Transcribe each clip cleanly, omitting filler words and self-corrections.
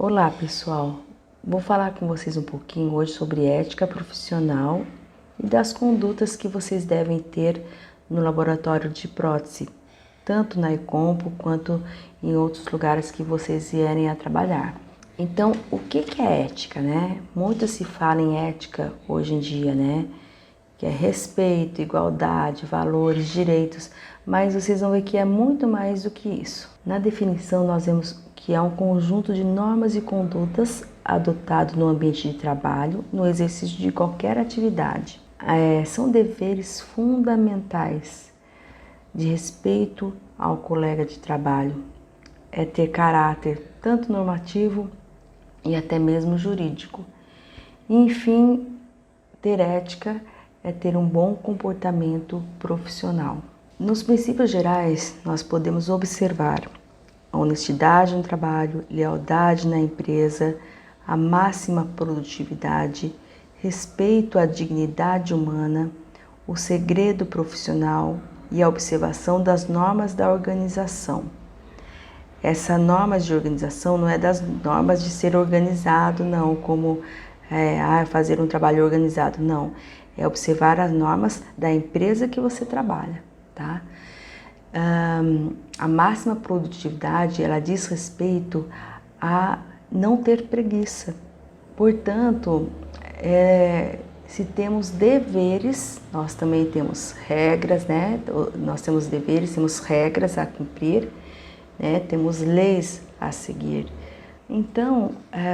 Olá pessoal, vou falar com vocês um pouquinho hoje sobre ética profissional e das condutas que vocês devem ter no laboratório de prótese, tanto na Ecompo quanto em outros lugares que vocês vierem a trabalhar. Então, o que é ética, né? Muito se fala em ética hoje em dia, né? Que é respeito, igualdade, valores, direitos, mas vocês vão ver que é muito mais do que isso. Na definição, nós vemos que é um conjunto de normas e condutas adotado no ambiente de trabalho, no exercício de qualquer atividade. São deveres fundamentais de respeito ao colega de trabalho, é ter caráter tanto normativo e até mesmo jurídico. Enfim, ter ética é ter um bom comportamento profissional. Nos princípios gerais, nós podemos observar a honestidade no trabalho, lealdade na empresa, a máxima produtividade, respeito à dignidade humana, o segredo profissional e a observação das normas da organização. Essa norma de organização não é das normas de ser organizado, não, como fazer um trabalho organizado, não. É observar as normas da empresa que você trabalha, tá? A máxima produtividade, ela diz respeito a não ter preguiça. Portanto, se temos deveres, nós também temos regras, né? Nós temos deveres, temos regras a cumprir, né? Temos leis a seguir. Então,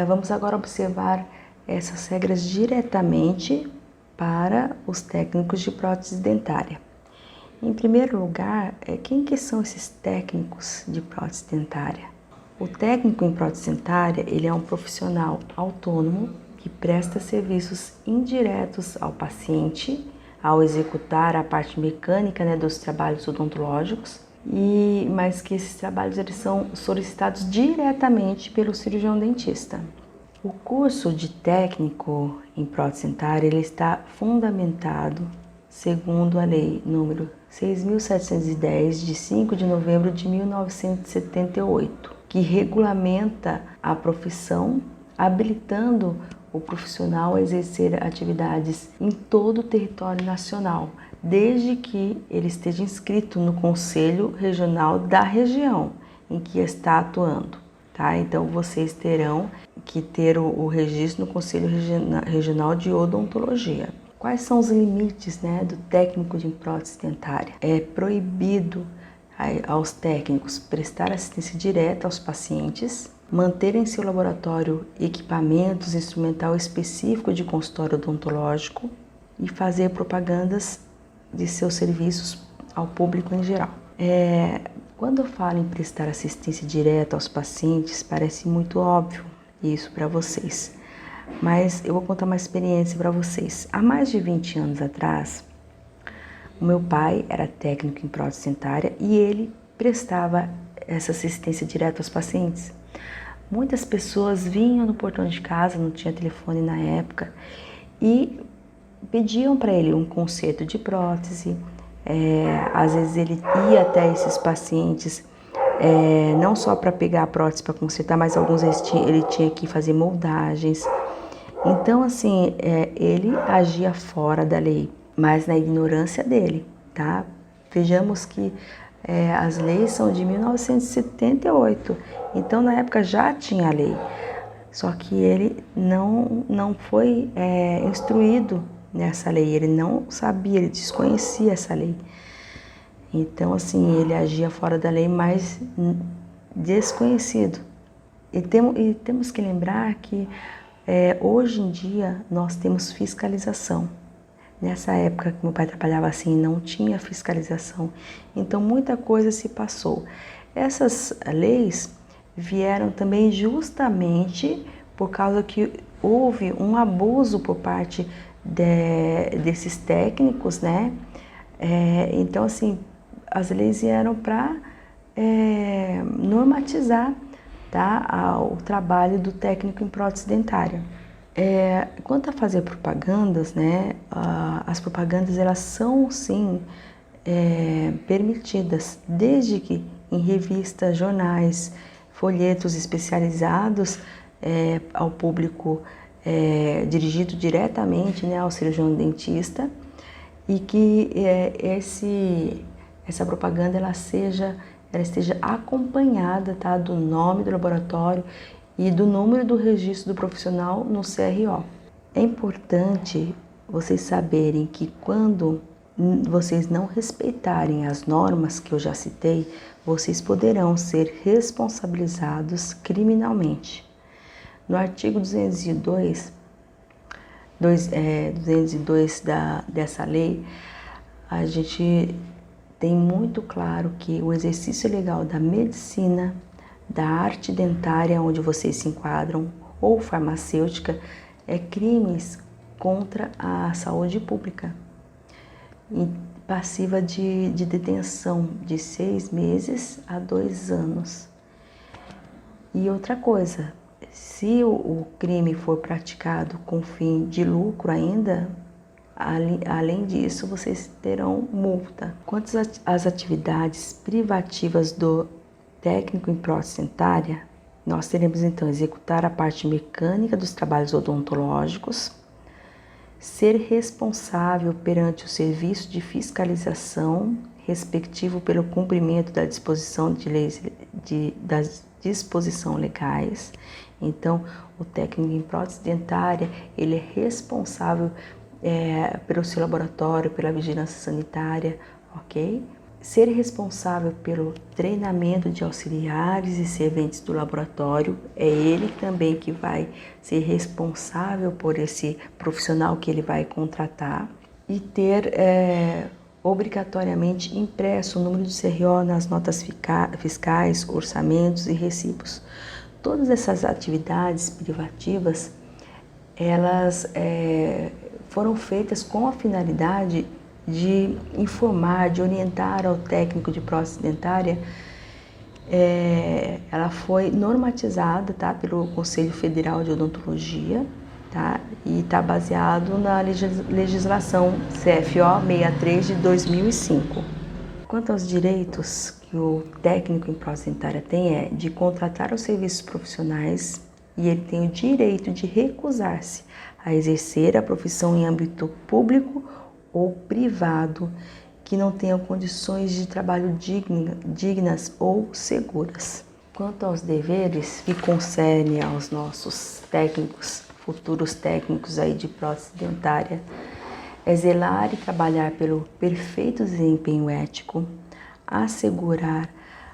vamos agora observar essas regras diretamente para os técnicos de prótese dentária. Em primeiro lugar, quem que são esses técnicos de prótese dentária? O técnico em prótese dentária, ele é um profissional autônomo que presta serviços indiretos ao paciente ao executar a parte mecânica, né, dos trabalhos odontológicos, mas que esses trabalhos eles são solicitados diretamente pelo cirurgião dentista. O curso de técnico em prótese dentária ele está fundamentado segundo a lei número 6.710 de 5 de novembro de 1978, que regulamenta a profissão, habilitando o profissional a exercer atividades em todo o território nacional, desde que ele esteja inscrito no Conselho Regional da região em que está atuando. Tá? Então, vocês terão que ter o registro no Conselho Regional de Odontologia. Quais são os limites, né, do técnico de prótese dentária? É proibido aos técnicos prestar assistência direta aos pacientes, manter em seu laboratório equipamentos instrumental específico de consultório odontológico e fazer propagandas de seus serviços ao público em geral. Quando eu falo em prestar assistência direta aos pacientes, parece muito óbvio isso para vocês, mas eu vou contar uma experiência para vocês. Há mais de 20 anos atrás, o meu pai era técnico em prótese dentária e ele prestava essa assistência direta aos pacientes. Muitas pessoas vinham no portão de casa, não tinha telefone na época, e pediam para ele um conserto de prótese. Às vezes ele ia até esses pacientes não só para pegar a prótese para consertar, mas alguns ele tinha que fazer moldagens. Então, assim, ele agia fora da lei, mas na ignorância dele, tá? Vejamos que as leis são de 1978, então na época já tinha lei, só que ele não foi instruído nessa lei, ele não sabia, ele desconhecia essa lei. Então, assim, ele agia fora da lei, mas desconhecido. E temos que lembrar que hoje em dia nós temos fiscalização. Nessa época que meu pai trabalhava assim, não tinha fiscalização. Então, muita coisa se passou. Essas leis vieram também justamente por causa que houve um abuso por parte desses técnicos, né? Então, assim, as leis vieram para normatizar, tá, o trabalho do técnico em prótese dentária. Quanto a fazer propagandas, né, as propagandas elas são sim permitidas, desde que em revistas, jornais, folhetos especializados, ao público dirigido diretamente, né, ao cirurgião dentista, e que essa propaganda ela esteja acompanhada, tá, do nome do laboratório e do número do registro do profissional no CRO. É importante vocês saberem que quando vocês não respeitarem as normas que eu já citei, vocês poderão ser responsabilizados criminalmente. No artigo 202 dessa lei, a gente tem muito claro que o exercício legal da medicina, da arte dentária, onde vocês se enquadram, ou farmacêutica, é crimes contra a saúde pública e passiva de detenção de 6 meses a 2 anos. E outra coisa, se o crime for praticado com fim de lucro ainda, além disso, vocês terão multa. Quanto às atividades privativas do técnico em prótese dentária, nós teremos então executar a parte mecânica dos trabalhos odontológicos, ser responsável perante o serviço de fiscalização respectivo pelo cumprimento da disposição de leis das disposições legais. Então, o técnico em prótese dentária, ele é responsável pelo seu laboratório, pela vigilância sanitária, ok? Ser responsável pelo treinamento de auxiliares e serventes do laboratório, é ele também que vai ser responsável por esse profissional que ele vai contratar, e ter obrigatoriamente impresso o número do CRO nas notas fiscais, orçamentos e recibos. Todas essas atividades privativas, elas foram feitas com a finalidade de informar, de orientar ao técnico de prótese dentária. Ela foi normatizada, tá, pelo Conselho Federal de Odontologia, tá, e está baseado na legislação CFO 63 de 2005. Quanto aos direitos que o técnico em prótese dentária tem, de contratar os serviços profissionais, e ele tem o direito de recusar-se a exercer a profissão em âmbito público ou privado que não tenham condições de trabalho dignas ou seguras. Quanto aos deveres que concerne aos nossos técnicos, futuros técnicos aí de prótese dentária, é zelar e trabalhar pelo perfeito desempenho ético, assegurar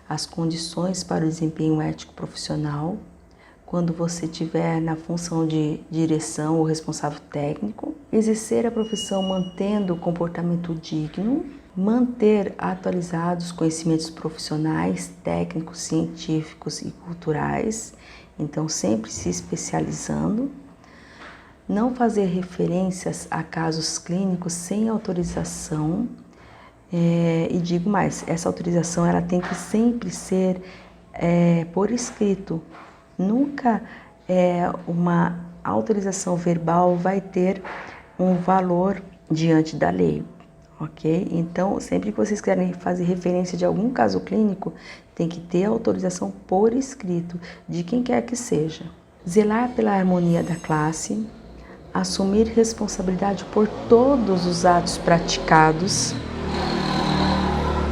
as condições para o desempenho ético profissional, quando você estiver na função de direção ou responsável técnico, exercer a profissão mantendo o comportamento digno, manter atualizados os conhecimentos profissionais, técnicos, científicos e culturais, então sempre se especializando, não fazer referências a casos clínicos sem autorização, e digo mais, essa autorização ela tem que sempre ser por escrito. Nunca uma autorização verbal vai ter um valor diante da lei, ok? Então, sempre que vocês querem fazer referência de algum caso clínico, tem que ter autorização por escrito, de quem quer que seja. Zelar pela harmonia da classe, assumir responsabilidade por todos os atos praticados,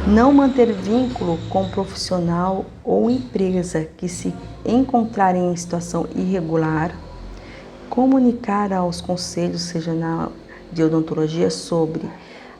não manter vínculo com profissional ou empresa que se encontrarem em situação irregular, comunicar aos conselhos regional de odontologia sobre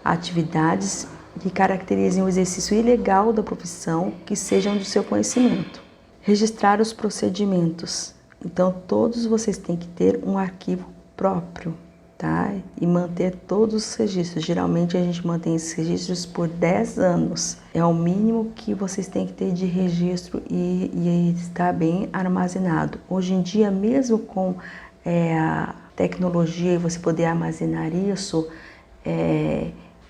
atividades que caracterizem o exercício ilegal da profissão que sejam do seu conhecimento. Registrar os procedimentos. Então, todos vocês têm que ter um arquivo próprio, tá? E manter todos os registros. Geralmente a gente mantém esses registros por 10 anos. É o mínimo que vocês têm que ter de registro e estar bem armazenado. Hoje em dia, mesmo com a tecnologia e você poder armazenar isso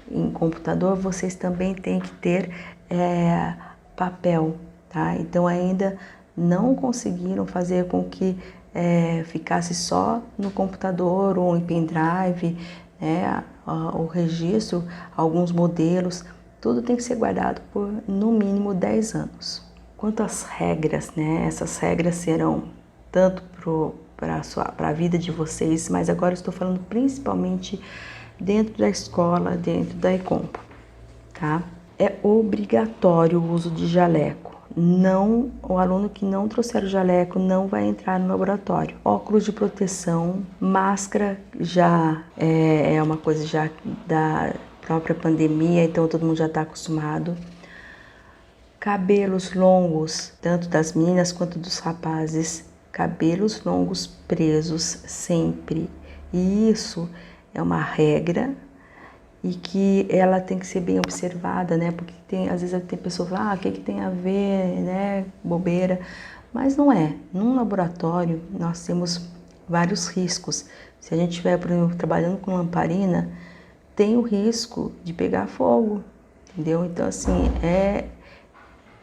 em computador, vocês também têm que ter papel, tá? Então ainda não conseguiram fazer com que ficasse só no computador ou em pendrive, o registro, alguns modelos, tudo tem que ser guardado por no mínimo 10 anos. Quanto às regras, essas regras serão tanto para a vida de vocês, mas agora estou falando principalmente dentro da escola, dentro da Ecompo, tá? É obrigatório o uso de jaleco. Não, o aluno que não trouxer o jaleco não vai entrar no laboratório. Óculos de proteção, máscara já é uma coisa já da própria pandemia, então todo mundo já está acostumado. Cabelos longos, tanto das meninas quanto dos rapazes, cabelos longos presos sempre. E isso é uma regra e que ela tem que ser bem observada, né? Porque às vezes tem pessoa que fala, o que tem a ver, né? Bobeira. Mas não é. Num laboratório, nós temos vários riscos. Se a gente estiver, por exemplo, trabalhando com lamparina, tem o risco de pegar fogo, entendeu? Então, assim,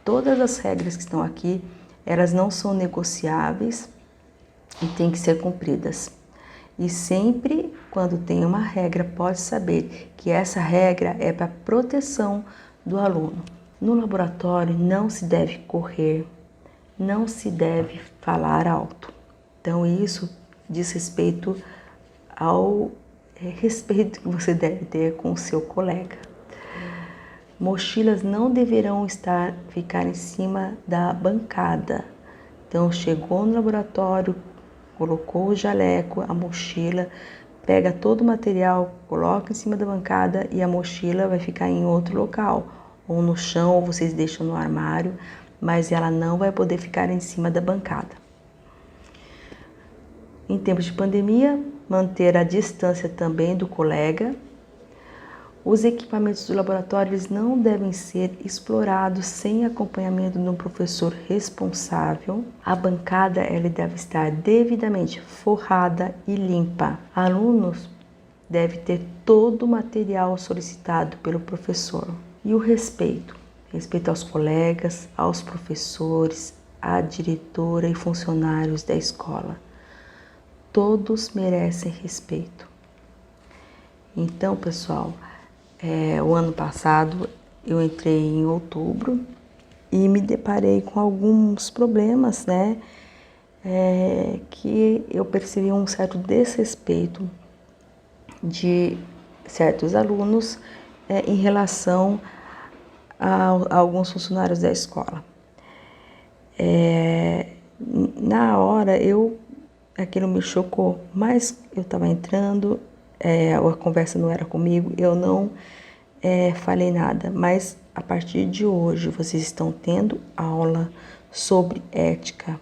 todas as regras que estão aqui, elas não são negociáveis e têm que ser cumpridas. E sempre, quando tem uma regra, pode saber que essa regra é para proteção do aluno. No laboratório, não se deve correr, não se deve falar alto. Então, isso diz respeito ao respeito que você deve ter com o seu colega. Mochilas não deverão ficar em cima da bancada. Então, chegou no laboratório, colocou o jaleco, a mochila, pega todo o material, coloca em cima da bancada e a mochila vai ficar em outro local, ou no chão, ou vocês deixam no armário, mas ela não vai poder ficar em cima da bancada. Em tempos de pandemia, manter a distância também do colega. Os equipamentos do laboratório eles não devem ser explorados sem acompanhamento de um professor responsável. A bancada ela deve estar devidamente forrada e limpa. Alunos devem ter todo o material solicitado pelo professor. E o respeito. Respeito aos colegas, aos professores, à diretora e funcionários da escola. Todos merecem respeito. Então, pessoal, o ano passado eu entrei em outubro e me deparei com alguns problemas, né? Que eu percebi um certo desrespeito de certos alunos em relação a alguns funcionários da escola. Na hora, aquilo me chocou, mas eu estava entrando, a conversa não era comigo, eu não falei nada, mas a partir de hoje vocês estão tendo aula sobre ética.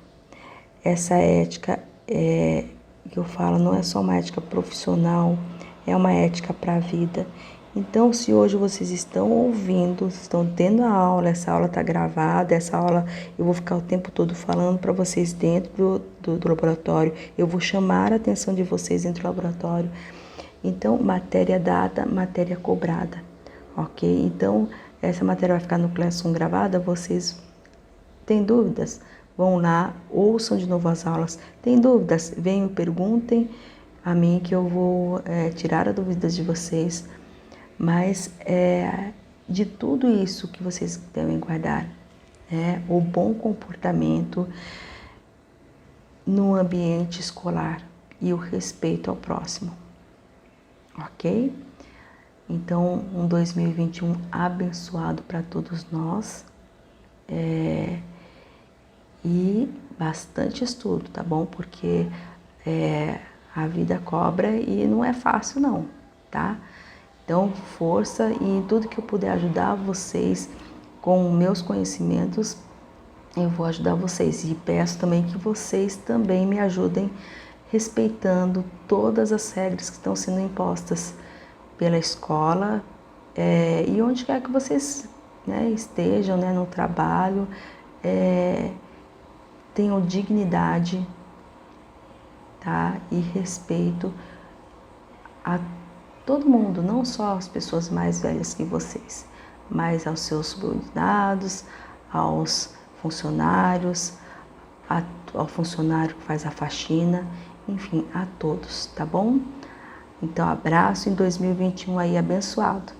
Essa ética que eu falo não é só uma ética profissional, é uma ética para a vida. Então, se hoje vocês estão ouvindo, estão tendo a aula, essa aula está gravada, essa aula eu vou ficar o tempo todo falando para vocês dentro do laboratório, eu vou chamar a atenção de vocês dentro do laboratório. Então, matéria dada, matéria cobrada, ok? Então, essa matéria vai ficar no Classroom gravada, vocês têm dúvidas? Vão lá, ouçam de novo as aulas. Tem dúvidas? Venham, perguntem a mim que eu vou tirar as dúvidas de vocês. Mas de tudo isso que vocês devem guardar, o bom comportamento no ambiente escolar e o respeito ao próximo, ok? Então, um 2021 abençoado para todos nós e bastante estudo, tá bom? Porque a vida cobra e não é fácil não, tá? Então, força e em tudo que eu puder ajudar vocês com meus conhecimentos, eu vou ajudar vocês. E peço também que vocês também me ajudem respeitando todas as regras que estão sendo impostas pela escola e onde quer que vocês estejam, no trabalho, tenham dignidade, tá? E respeito a todo mundo, não só as pessoas mais velhas que vocês, mas aos seus subordinados, aos funcionários, ao funcionário que faz a faxina, enfim, a todos, tá bom? Então, abraço em 2021 aí abençoado.